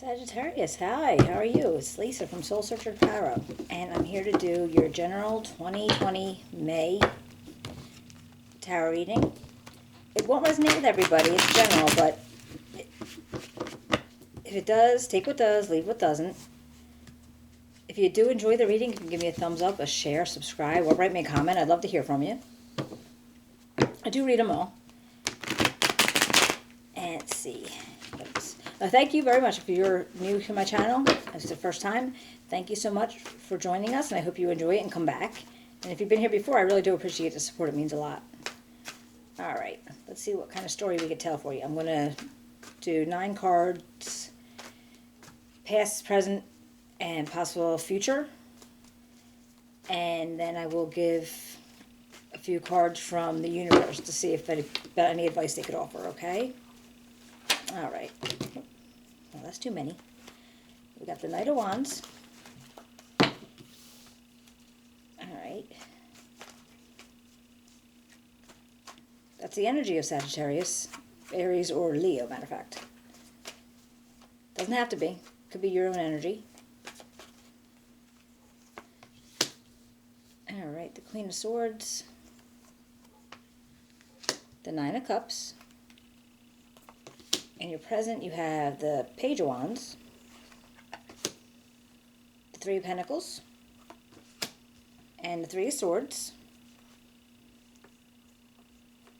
Sagittarius, hi, how are you? It's Lisa from Soul Searcher Tarot, and I'm here to do your general 2020 May tarot reading. It won't resonate with everybody, it's general, but if it does, take what does, leave what doesn't. If you do enjoy the reading, you can give me a thumbs up, a share, subscribe, or write me a comment. I'd love to hear from you. I do read them all. And let's see. Thank you very much. If you're new to my channel, it's the first time, thank you so much for joining us, and I hope you enjoy it and come back. And if you've been here before, I really do appreciate the support. It means a lot. All right, let's see what kind of story we could tell for you. I'm going to do 9 cards, past, present, and possible future. And then I will give a few cards from the universe to see if any advice they could offer, okay? All right. Well, that's too many. We got the Knight of Wands. All right. That's the energy of Sagittarius, Aries, or Leo, matter of fact. Doesn't have to be. Could be your own energy. All right, the Queen of Swords. The Nine of Cups. In your present, you have the Page of Wands, the Three of Pentacles, and the Three of Swords.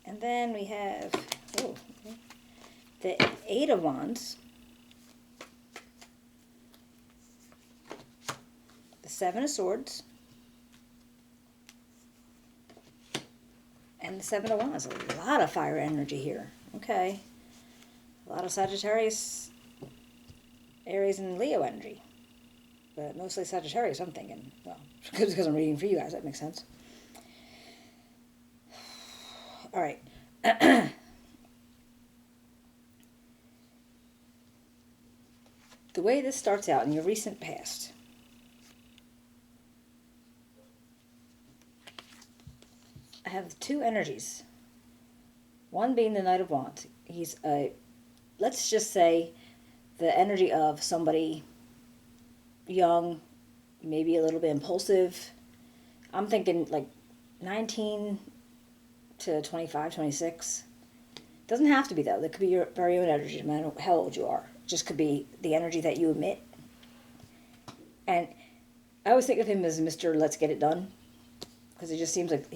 And then we have the Eight of Wands, the Seven of Swords, and the Seven of Wands. A lot of fire energy here. Okay. A lot of Sagittarius, Aries, and Leo energy. But mostly Sagittarius, I'm thinking. Well, because I'm reading for you guys, that makes sense. All right. The way this starts out in your recent past. I have 2 energies. One being the Knight of Wands. He's a... Let's just say the energy of somebody young, maybe a little bit impulsive. I'm thinking like 19 to 25, 26. Doesn't have to be, though. That could be your very own energy, no matter how old you are. It just could be the energy that you emit. And I always think of him as Mr. Let's Get It Done, because it just seems like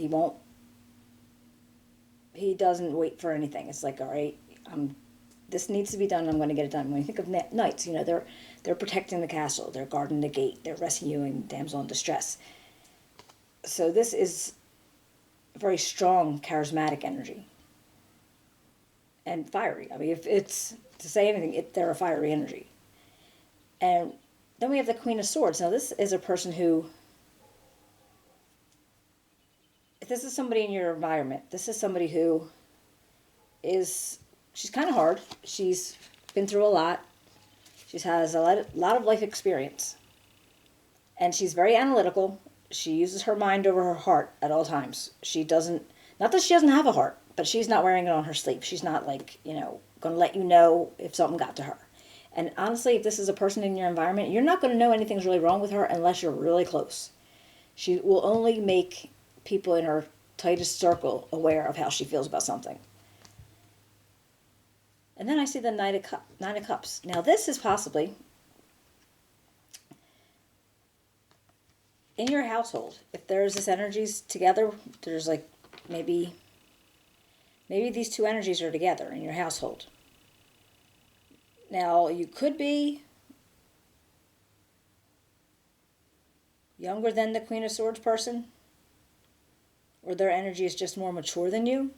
he doesn't wait for anything. It's like, all right, this needs to be done, I'm going to get it done. When you think of knights, you know, they're protecting the castle, they're guarding the gate, they're rescuing damsel in distress. So this is very strong, charismatic energy. And fiery. I mean, if it's to say anything, they're a fiery energy. And then we have the Queen of Swords. Now this is a person who, if this is somebody in your environment, this is somebody who she's kind of hard. She's been through a lot. She has a lot of life experience. And she's very analytical. She uses her mind over her heart at all times. Not that she doesn't have a heart, but she's not wearing it on her sleeve. She's not like, going to let you know if something got to her. And honestly, if this is a person in your environment, you're not going to know anything's really wrong with her unless you're really close. She will only make people in her tightest circle aware of how she feels about something. And then I see the Nine of Cups. Now this is possibly in your household. If there's this energies together, there's like maybe these 2 energies are together in your household. Now you could be younger than the Queen of Swords person, or their energy is just more mature than you.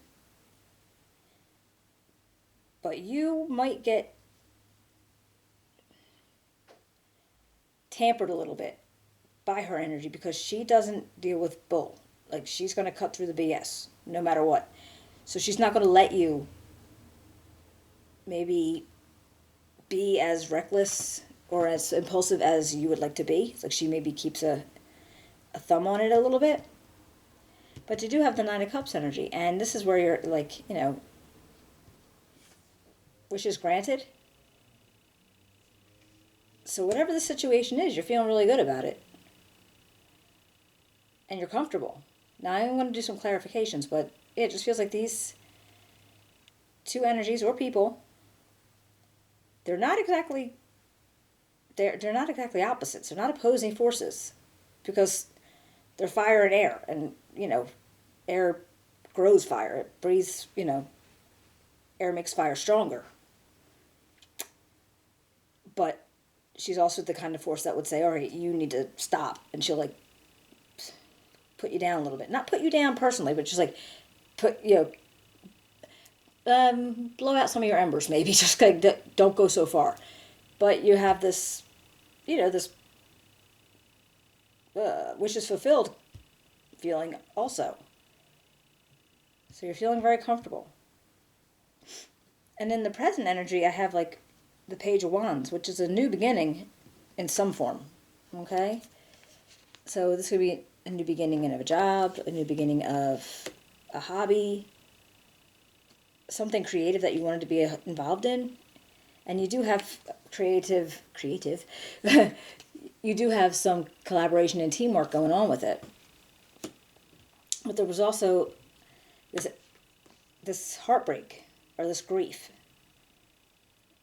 But you might get tampered a little bit by her energy because she doesn't deal with bull. Like, she's going to cut through the BS no matter what. So she's not going to let you maybe be as reckless or as impulsive as you would like to be. It's like she maybe keeps a thumb on it a little bit. But you do have the Nine of Cups energy. And this is where you're like, wishes granted. So whatever the situation is, you're feeling really good about it. And you're comfortable. Now I want to do some clarifications, but it just feels like these two energies or people, they're not exactly opposites. They're not opposing forces, because they're fire and air, and air grows fire. It breathes, air makes fire stronger. But she's also the kind of force that would say, all right, you need to stop. And she'll like put you down a little bit. Not put you down personally, but just like blow out some of your embers maybe. Just like don't go so far. But you have this, this wishes fulfilled feeling also. So you're feeling very comfortable. And in the present energy, I have like the Page of Wands, which is a new beginning in some form. Okay? So this could be a new beginning of a job, a new beginning of a hobby, something creative that you wanted to be involved in. And you do have creative, you do have some collaboration and teamwork going on with it. But there was also this heartbreak or this grief.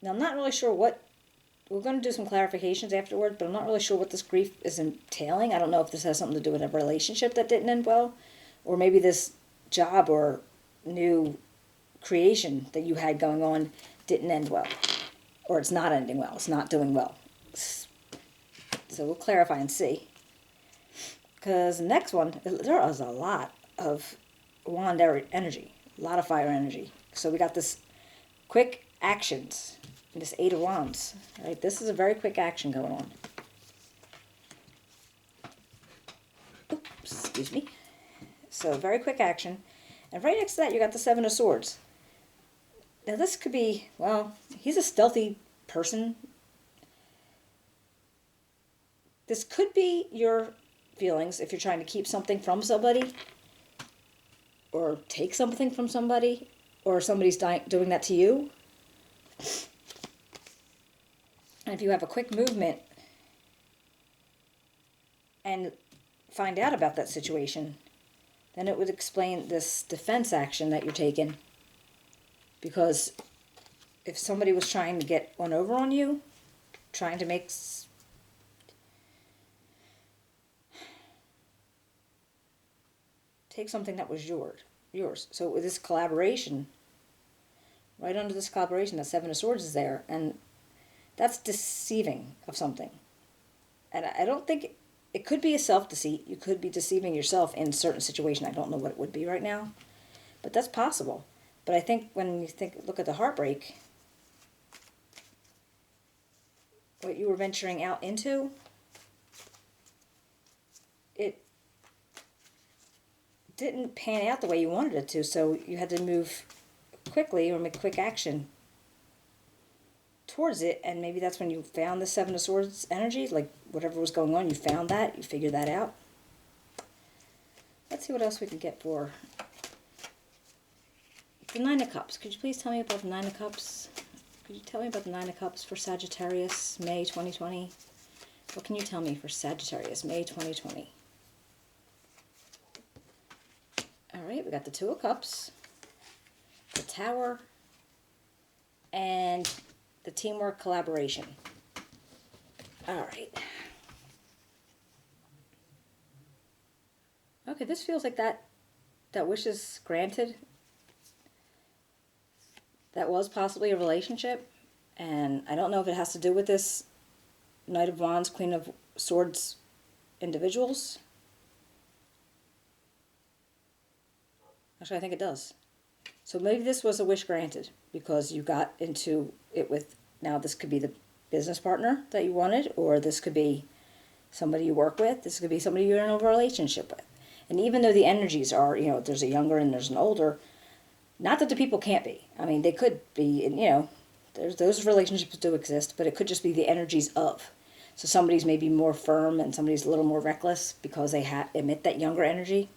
Now, I'm not really sure what, we're going to do some clarifications afterwards, but I'm not really sure what this grief is entailing. I don't know if this has something to do with a relationship that didn't end well, or maybe this job or new creation that you had going on didn't end well, or it's not ending well, it's not doing well. So we'll clarify and see. Because the next one, there is a lot of wand energy, a lot of fire energy. So we got this quick actions, this Eight of Wands. Right, this is a very quick action going on. Oops, excuse me. So very quick action. And right next to that, you got the Seven of Swords. Now this could be, well, he's a stealthy person. This could be your feelings if you're trying to keep something from somebody, or take something from somebody, or somebody's doing that to you. And if you have a quick movement and find out about that situation, then it would explain this defense action that you're taking. Because if somebody was trying to get one over on you, trying to take something that was yours. So with this collaboration, right under this collaboration, the Seven of Swords is there, and that's deceiving of something. And I don't think it could be a self-deceit. You could be deceiving yourself in a certain situation. I don't know what it would be right now, but that's possible. But I think when you look at the heartbreak, what you were venturing out into, it didn't pan out the way you wanted it to, so you had to move quickly or make quick action towards it, and maybe that's when you found the Seven of Swords energy, like whatever was going on, you found that, you figured that out. Let's see what else we can get for the Nine of Cups. Could you please tell me about the Nine of Cups? Could you tell me about the Nine of Cups for Sagittarius, May 2020? What can you tell me for Sagittarius, May 2020? All right, we got the Two of Cups, the Tower, and the teamwork collaboration. All right. Okay, this feels like that wish is granted. That was possibly a relationship, and I don't know if it has to do with this Knight of Wands, Queen of Swords individuals. Actually, I think it does. So maybe this was a wish granted because you got into it with, now this could be the business partner that you wanted, or this could be somebody you work with, this could be somebody you're in a relationship with. And even though the energies are, there's a younger and there's an older, not that the people can't be. I mean, they could be, and those relationships do exist, but it could just be the energies of. So somebody's maybe more firm and somebody's a little more reckless because they emit that younger energy.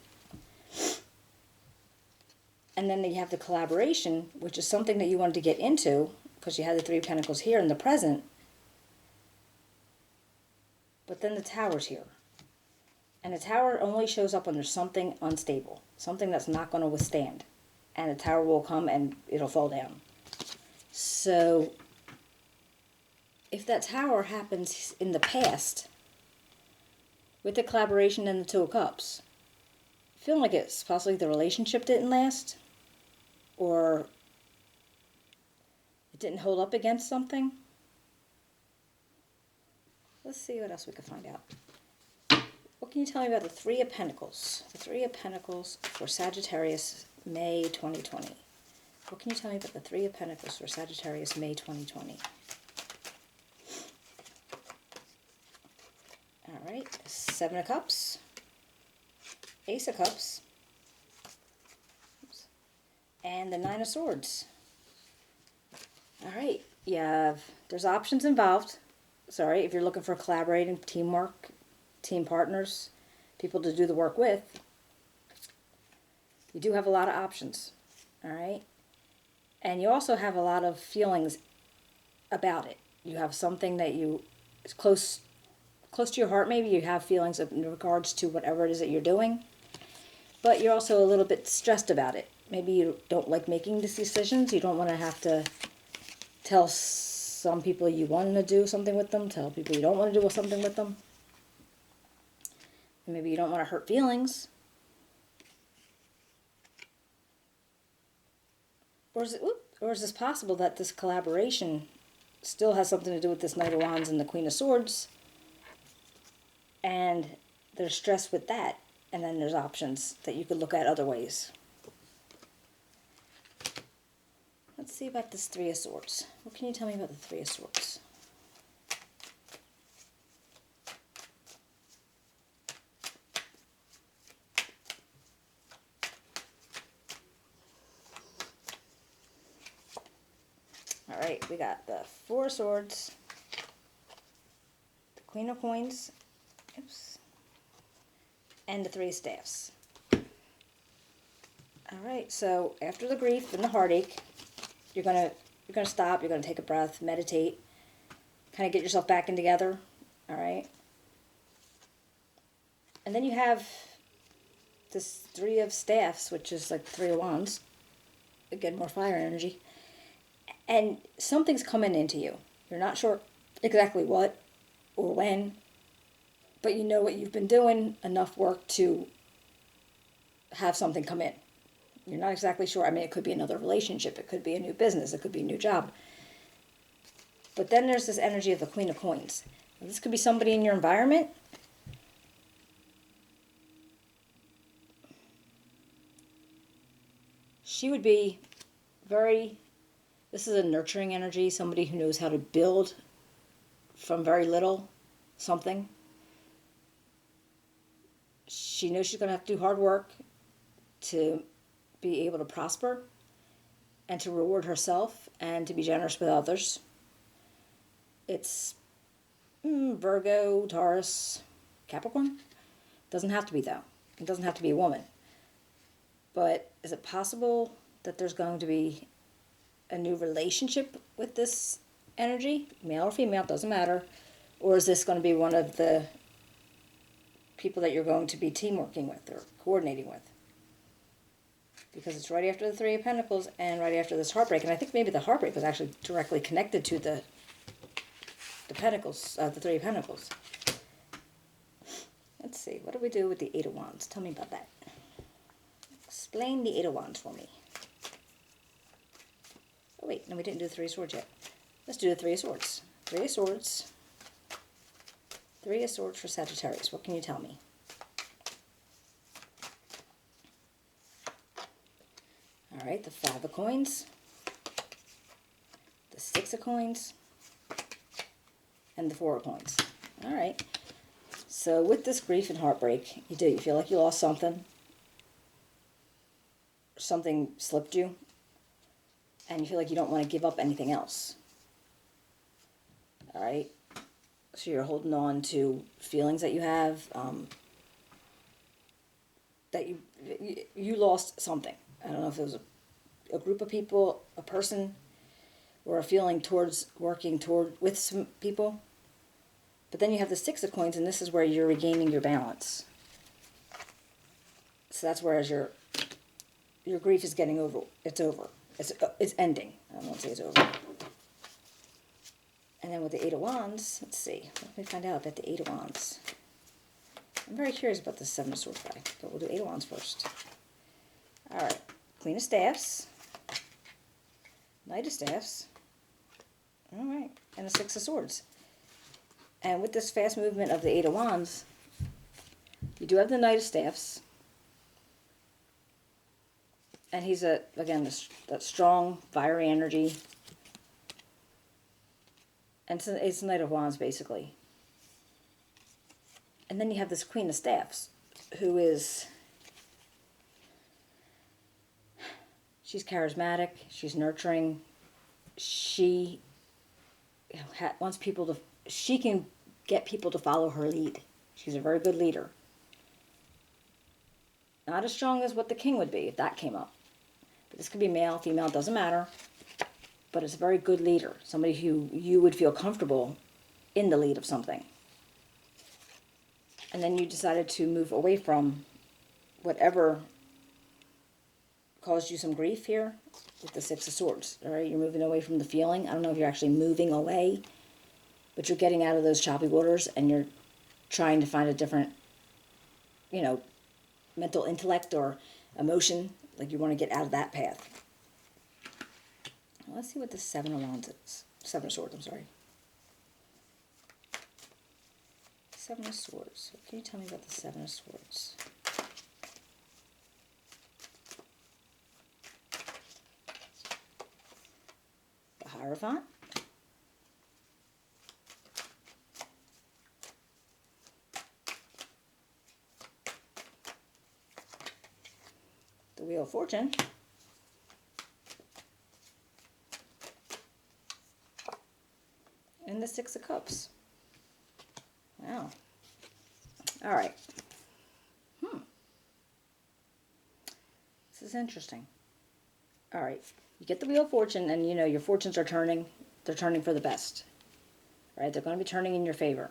And then you have the collaboration, which is something that you wanted to get into because you had the Three of Pentacles here in the present. But then the Tower's here. And the Tower only shows up when there's something unstable, something that's not going to withstand. And the Tower will come and it'll fall down. So, if that Tower happens in the past, with the collaboration and the Two of Cups, I feel like it's possibly the relationship didn't last, or it didn't hold up against something. Let's see what else we can find out. What can you tell me about the Three of Pentacles? The Three of Pentacles for Sagittarius, May 2020. What can you tell me about the Three of Pentacles for Sagittarius, May 2020? All right, Seven of Cups, Ace of Cups, and the Nine of Swords. All right, there's options involved. Sorry, if you're looking for collaborating, teamwork, team partners, people to do the work with, you do have a lot of options, all right? And you also have a lot of feelings about it. You have something that is close to your heart, maybe. You have feelings in regards to whatever it is that you're doing, but you're also a little bit stressed about it. Maybe you don't like making these decisions. You don't want to have to tell some people you want to do something with them, tell people you don't want to do something with them. And maybe you don't want to hurt feelings. Or is this possible that this collaboration still has something to do with this Knight of Wands and the Queen of Swords, and they're stressed with that, and then there's options that you could look at other ways. Let's see about this Three of Swords. What can you tell me about the Three of Swords? All right, we got the Four of Swords, the Queen of Coins, and the Three of Staffs. All right, so after the grief and the heartache, you're gonna stop. You're gonna take a breath, meditate, kind of get yourself back in together. All right, and then you have this Three of Staffs, which is like Three of Wands. Again, more fire energy. And something's coming into you. You're not sure exactly what or when, but you know what you've been doing, enough work to have something come in. You're not exactly sure. I mean, it could be another relationship. It could be a new business. It could be a new job. But then there's this energy of the Queen of Coins. Now, this could be somebody in your environment. She would be this is a nurturing energy, somebody who knows how to build from very little something. She knows she's going to have to do hard work to be able to prosper and to reward herself and to be generous with others. It's Virgo, Taurus, Capricorn. Doesn't have to be, though. It doesn't have to be a woman. But is it possible that there's going to be a new relationship with this energy? Male or female, doesn't matter. Or is this going to be one of the people that you're going to be team working with or coordinating with? Because it's right after the Three of Pentacles and right after this heartbreak. And I think maybe the heartbreak was actually directly connected to the Pentacles, the Three of Pentacles. Let's see, what do we do with the Eight of Wands? Tell me about that. Explain the Eight of Wands for me. Oh wait, no, we didn't do the Three of Swords yet. Let's do the Three of Swords. Three of Swords. Three of Swords for Sagittarius. What can you tell me? All right, the Five of Coins, the Six of Coins, and the Four of Coins. All right. So with this grief and heartbreak, you feel like you lost something. Something slipped you. And you feel like you don't want to give up anything else. All right. So you're holding on to feelings that you have, that you lost something. I don't know if it was a group of people, a person, or a feeling towards working with some people. But then you have the Six of Coins, and this is where you're regaining your balance. So that's whereas your grief is getting over. It's over. It's ending. I don't want to say it's over. And then with the Eight of Wands, let's see. Let me find out about the Eight of Wands. I'm very curious about this Seven of Swords guy, but we'll do Eight of Wands first. All right. Queen of Staffs. Knight of Staffs. All right. And the Six of Swords. And with this fast movement of the Eight of Wands, you do have the Knight of Staffs. And he's, again, that strong, fiery energy. And it's the Knight of Wands, basically. And then you have this Queen of Staffs, who is... She's charismatic. She's nurturing. She wants people to... She can get people to follow her lead. She's a very good leader. Not as strong as what the king would be if that came up. But this could be male, female, doesn't matter. But it's a very good leader. Somebody who you would feel comfortable in the lead of something. And then you decided to move away from whatever caused you some grief here with the Six of Swords. All right, you're moving away from the feeling. I don't know if you're actually moving away, but you're getting out of those choppy waters and you're trying to find a different, mental intellect or emotion. Like you want to get out of that path. Well, let's see what the Seven of Wands is. Seven of Swords, I'm sorry. Seven of Swords. What can you tell me about the Seven of Swords? The Hierophant. The Wheel of Fortune. And the Six of Cups. Wow. All right. This is interesting. All right. You get the Wheel of Fortune, and your fortunes are turning. They're turning for the best. Right? They're going to be turning in your favor.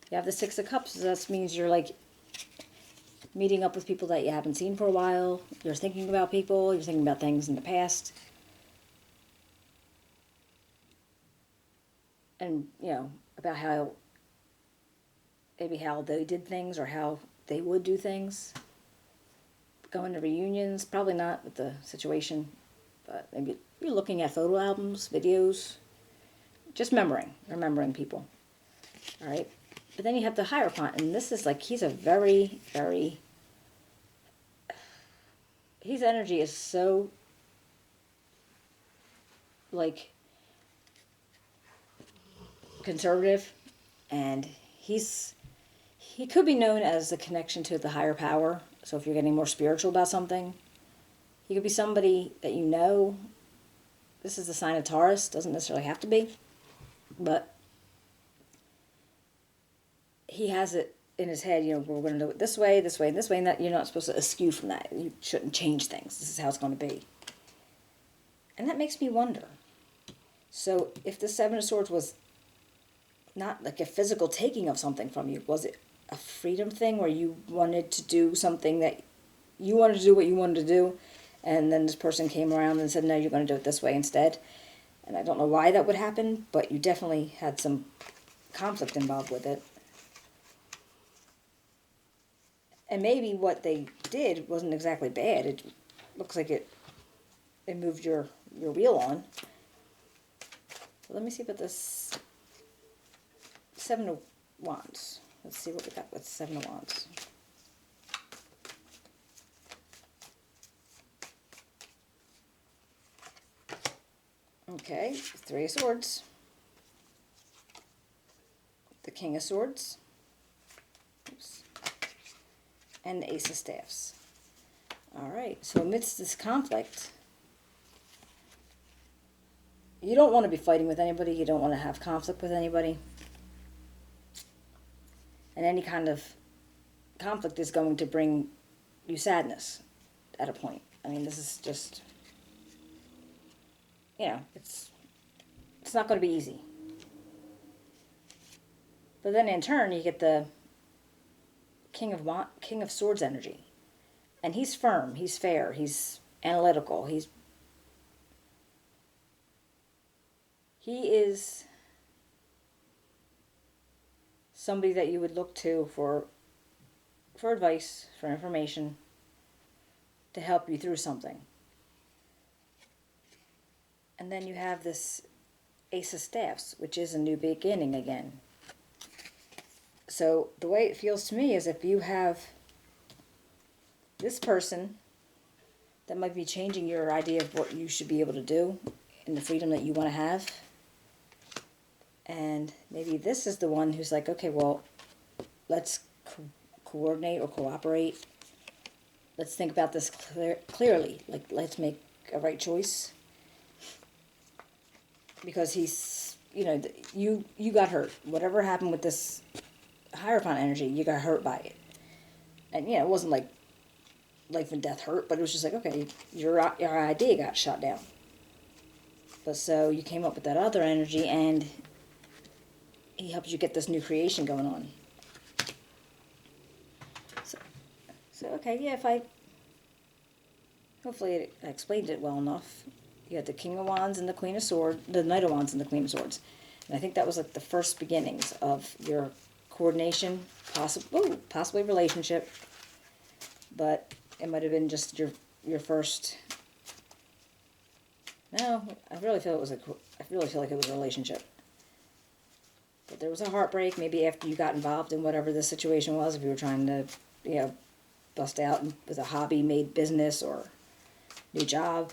You have the Six of Cups. So that means you're like meeting up with people that you haven't seen for a while. You're thinking about people. You're thinking about things in the past. And, about how they did things or how they would do things. Going to reunions, probably not with the situation, but maybe you're looking at photo albums, videos, just remembering people. All right. But then you have the Hierophant, and this is like, he's a very, very, his energy is so, like, conservative, and he could be known as a connection to the higher power. So if you're getting more spiritual about something, he could be somebody that you know. This is the sign of Taurus, doesn't necessarily have to be, but he has it in his head, we're going to do it this way, and this way, and that. You're not supposed to askew from that. You shouldn't change things. This is how it's going to be. And that makes me wonder. So if the Seven of Swords was not like a physical taking of something from you, was it a freedom thing where you wanted to do something that you wanted to do what you wanted to do, and then this person came around and said, no, you're going to do it this way instead? And I don't know why that would happen, but you definitely had some conflict involved with it. And maybe what they did wasn't exactly bad. It looks like it moved your wheel on. So let me see about this Seven of Wands. Let's see what we got with Seven of Wands. Okay, Three of Swords. The King of Swords. Oops. And the Ace of Staffs. Alright, so amidst this conflict, you don't want to be fighting with anybody. You don't want to have conflict with anybody. And any kind of conflict is going to bring you sadness at a point. I mean, this is just, it's not going to be easy. But then in turn, you get the King of Swords energy. And he's firm, he's fair, he's analytical, he is somebody that you would look to for advice, for information, to help you through something. And then you have this Ace of Staffs, which is a new beginning again. So the way it feels to me is if you have this person that might be changing your idea of what you should be able to do and the freedom that you want to have. And maybe this is the one who's like, okay, well, let's coordinate or cooperate. Let's think about this clearly. Like, let's make a right choice. Because he's, you know, you got hurt. Whatever happened with this Hierophant energy, you got hurt by it. And, you know, it wasn't like life and death hurt, but it was just like, okay, your idea got shot down. But so you came up with that other energy, and he helps you get this new creation going on. So okay, yeah, hopefully I explained it well enough. You had the King of Wands and the Queen of Swords, the Knight of Wands and the Queen of Swords. And I think that was like the first beginnings of your coordination, possibly relationship, but it might have been just your first. No, I really feel like it was a relationship. But there was a heartbreak, maybe after you got involved in whatever the situation was, if you were trying to, you know, bust out with a hobby, made business, or new job,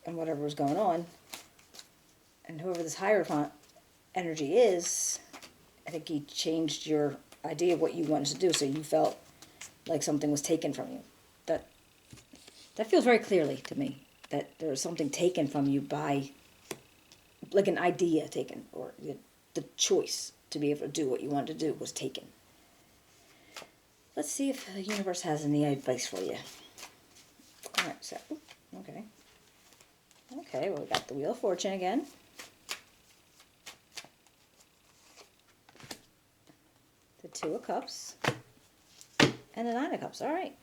and whatever was going on. And whoever this Hierophant energy is, I think he changed your idea of what you wanted to do, so you felt like something was taken from you. That feels very clearly to me, that there was something taken from you by, like an idea taken, or the choice to be able to do what you wanted to do was taken. Let's see if the universe has any advice for you. Alright, so, okay. Okay, well, we got the Wheel of Fortune again. The Two of Cups. And the Nine of Cups. Alright.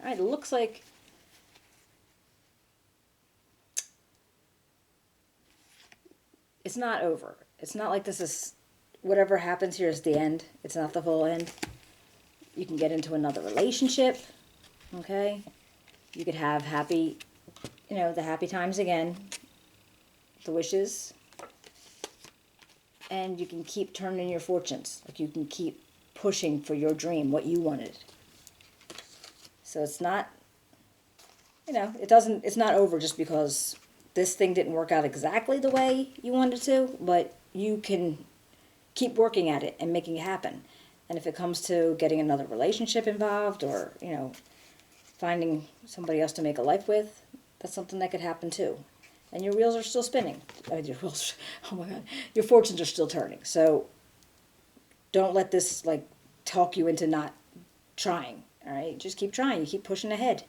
Alright, it looks like it's not over. It's not like this is, whatever happens here is the end. It's not the full end. You can get into another relationship. Okay? You could have happy, you know, the happy times again. The wishes. And you can keep turning your fortunes. Like, you can keep pushing for your dream, what you wanted. So it's not, you know, it's not over just because this thing didn't work out exactly the way you wanted to, but you can keep working at it and making it happen. And if it comes to getting another relationship involved, or, you know, finding somebody else to make a life with, that's something that could happen too. And your wheels are still spinning. Oh my God, your fortunes are still turning. So don't let this, like, talk you into not trying. All right, just keep trying. You keep pushing ahead.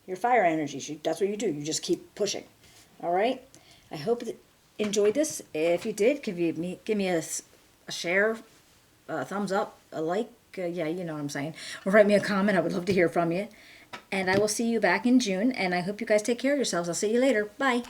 Your fire energies, that's what you do. You just keep pushing. All right. I hope that you enjoyed this. If you did, give me a share, a thumbs up, a like. Yeah, you know what I'm saying. Or write me a comment. I would love to hear from you. And I will see you back in June. And I hope you guys take care of yourselves. I'll see you later. Bye.